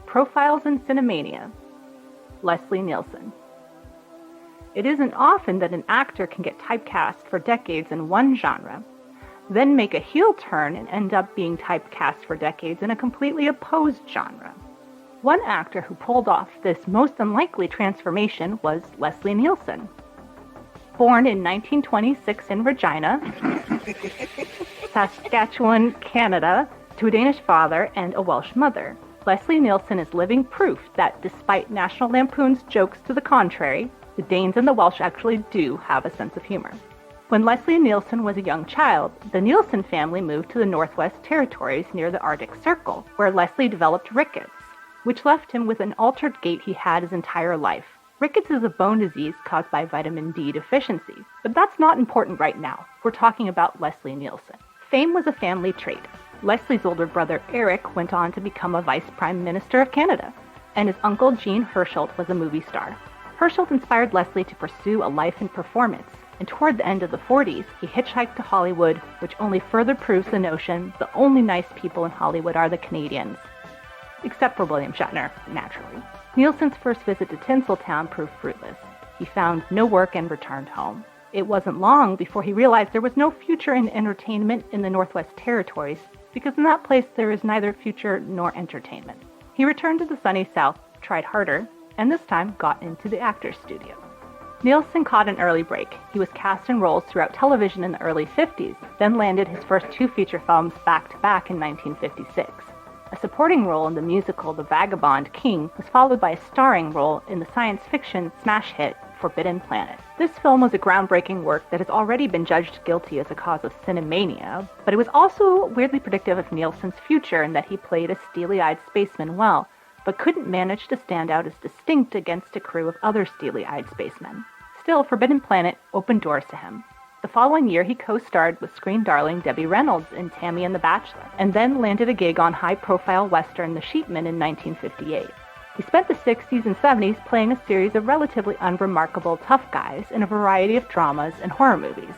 Profiles in Cinemania. Leslie Nielsen. It isn't often that an actor can get typecast for decades in one genre, then make a heel turn and end up being typecast for decades in a completely opposed genre. One actor who pulled off this most unlikely transformation was Leslie Nielsen. Born in 1926 in Regina, Saskatchewan, Canada, to a Danish father and a Welsh mother, Leslie Nielsen is living proof that despite National Lampoon's jokes to the contrary, the Danes and the Welsh actually do have a sense of humor. When Leslie Nielsen was a young child, the Nielsen family moved to the Northwest Territories near the Arctic Circle, where Leslie developed rickets, which left him with an altered gait he had his entire life. Rickets is a bone disease caused by vitamin D deficiency, but that's not important right now. We're talking about Leslie Nielsen. Fame was a family trait. Leslie's older brother Eric went on to become a Vice Prime Minister of Canada, and his uncle Gene Herschelt was a movie star. Herschelt inspired Leslie to pursue a life in performance, and toward the end of the 40s, he hitchhiked to Hollywood, which only further proves the notion the only nice people in Hollywood are the Canadians. Except for William Shatner, naturally. Nielsen's first visit to Tinseltown proved fruitless. He found no work and returned home. It wasn't long before he realized there was no future in entertainment in the Northwest Territories, because in that place there is neither future nor entertainment. He returned to the sunny South, tried harder, and this time got into the actor's studio. Nielsen caught an early break. He was cast in roles throughout television in the early 50s, then landed his first 2 feature films back-to-back in 1956. A supporting role in the musical The Vagabond King was followed by a starring role in the science fiction smash hit Forbidden Planet. This film was a groundbreaking work that has already been judged guilty as a cause of cinemania, but it was also weirdly predictive of Nielsen's future in that he played a steely-eyed spaceman well, but couldn't manage to stand out as distinct against a crew of other steely-eyed spacemen. Still, Forbidden Planet opened doors to him. The following year, he co-starred with screen darling Debbie Reynolds in Tammy and the Bachelor, and then landed a gig on high-profile western The Sheepman in 1958. He spent the 60s and 70s playing a series of relatively unremarkable tough guys in a variety of dramas and horror movies.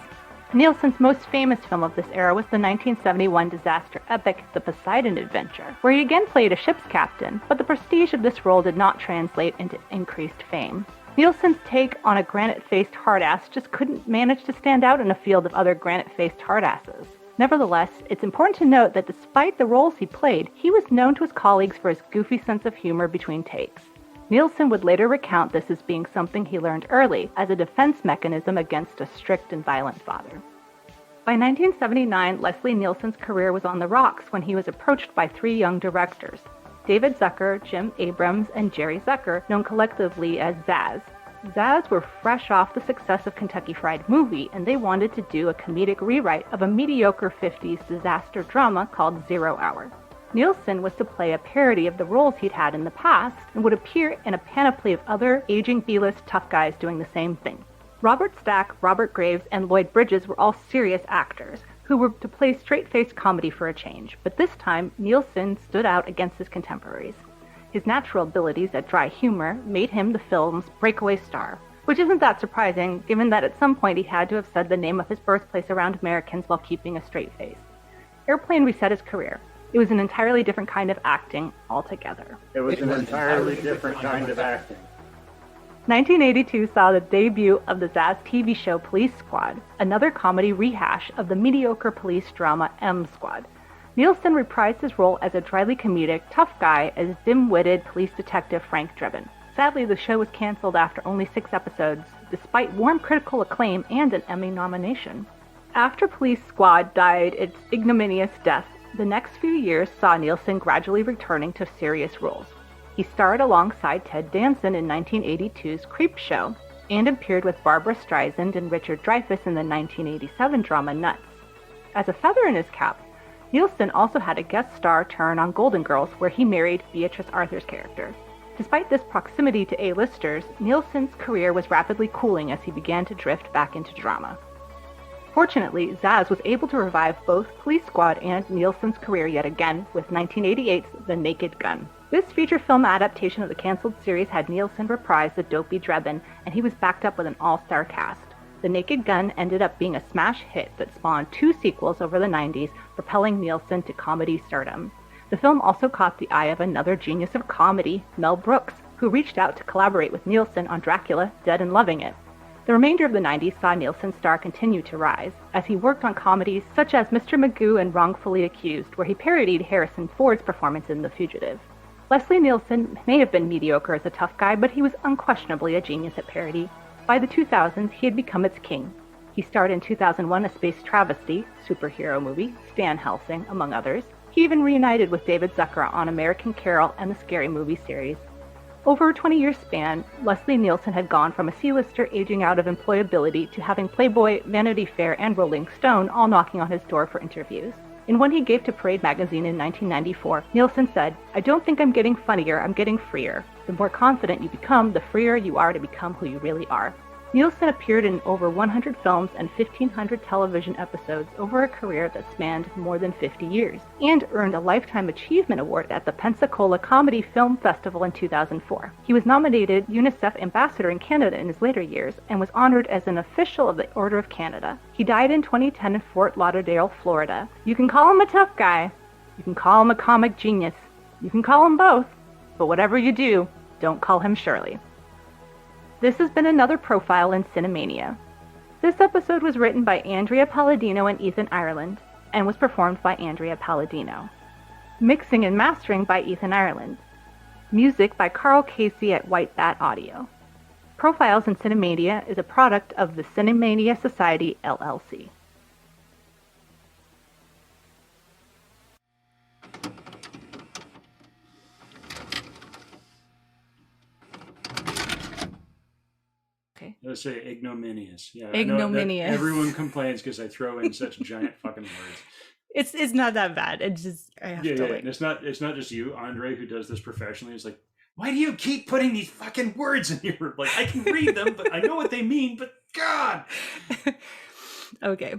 Nielsen's most famous film of this era was the 1971 disaster epic The Poseidon Adventure, where he again played a ship's captain, but the prestige of this role did not translate into increased fame. Nielsen's take on a granite-faced hardass just couldn't manage to stand out in a field of other granite-faced hardasses. Nevertheless, it's important to note that despite the roles he played, he was known to his colleagues for his goofy sense of humor between takes. Nielsen would later recount this as being something he learned early as a defense mechanism against a strict and violent father. By 1979, Leslie Nielsen's career was on the rocks when he was approached by 3 young directors, David Zucker, Jim Abrams, and Jerry Zucker, known collectively as Zaz. Zaz were fresh off the success of Kentucky Fried Movie, and they wanted to do a comedic rewrite of a mediocre 50s disaster drama called 0 Hour. Nielsen was to play a parody of the roles he'd had in the past and would appear in a panoply of other aging B-list tough guys doing the same thing. Robert Stack, Robert Graves, and Lloyd Bridges were all serious actors who were to play straight-faced comedy for a change, but this time Nielsen stood out against his contemporaries. His natural abilities at dry humor made him the film's breakaway star, which isn't that surprising given that at some point he had to have said the name of his birthplace around Americans while keeping a straight face. Airplane reset his career. It was an entirely different kind of acting altogether. It was an entirely different kind of acting. 1982 saw the debut of the Zaz TV show Police Squad, another comedy rehash of the mediocre police drama M Squad. Nielsen reprised his role as a dryly comedic, tough guy as dim-witted police detective Frank Drebin. Sadly, the show was canceled after only 6 episodes, despite warm critical acclaim and an Emmy nomination. After Police Squad died its ignominious death, the next few years saw Nielsen gradually returning to serious roles. He starred alongside Ted Danson in 1982's Creepshow and appeared with Barbara Streisand and Richard Dreyfuss in the 1987 drama Nuts. As a feather in his cap, Nielsen also had a guest star turn on Golden Girls, where he married Beatrice Arthur's character. Despite this proximity to A-listers, Nielsen's career was rapidly cooling as he began to drift back into drama. Fortunately, Zaz was able to revive both Police Squad and Nielsen's career yet again with 1988's The Naked Gun. This feature film adaptation of the canceled series had Nielsen reprise the dopey Drebin, and he was backed up with an all-star cast. The Naked Gun ended up being a smash hit that spawned 2 sequels over the 90s, propelling Nielsen to comedy stardom. The film also caught the eye of another genius of comedy, Mel Brooks, who reached out to collaborate with Nielsen on Dracula, Dead and Loving It. The remainder of the 90s saw Nielsen's star continue to rise, as he worked on comedies such as Mr. Magoo and Wrongfully Accused, where he parodied Harrison Ford's performance in The Fugitive. Leslie Nielsen may have been mediocre as a tough guy, but he was unquestionably a genius at parody. By the 2000s, he had become its king. He starred in 2001 A Space Travesty, superhero movie, Stan Helsing, among others. He even reunited with David Zucker on American Carol and the Scary Movie series. Over a 20-year span, Leslie Nielsen had gone from a C-lister aging out of employability to having Playboy, Vanity Fair, and Rolling Stone all knocking on his door for interviews. In one he gave to Parade magazine in 1994, Nielsen said, "I don't think I'm getting funnier, I'm getting freer. The more confident you become, the freer you are to become who you really are." Nielsen appeared in over 100 films and 1,500 television episodes over a career that spanned more than 50 years, and earned a Lifetime Achievement Award at the Pensacola Comedy Film Festival in 2004. He was nominated UNICEF Ambassador in Canada in his later years, and was honored as an official of the Order of Canada. He died in 2010 in Fort Lauderdale, Florida. You can call him a tough guy. You can call him a comic genius. You can call him both. But whatever you do, don't call him Shirley. This has been another profile in Cinemania. This episode was written by Andrea Palladino and Ethan Ireland, and was performed by Andrea Palladino. Mixing and mastering by Ethan Ireland. Music by Carl Casey at White Bat Audio. Profiles in Cinemania is a product of the Cinemania Society, LLC. Let's say ignominious. Yeah, Ignominious. I know that everyone complains because I throw in such giant fucking words. It's not that bad. It's just I have to And it's not just you, Andre, who does this professionally. It's like, why do you keep putting these fucking words in here? Like, I can read them, but I know what they mean. But God. Okay.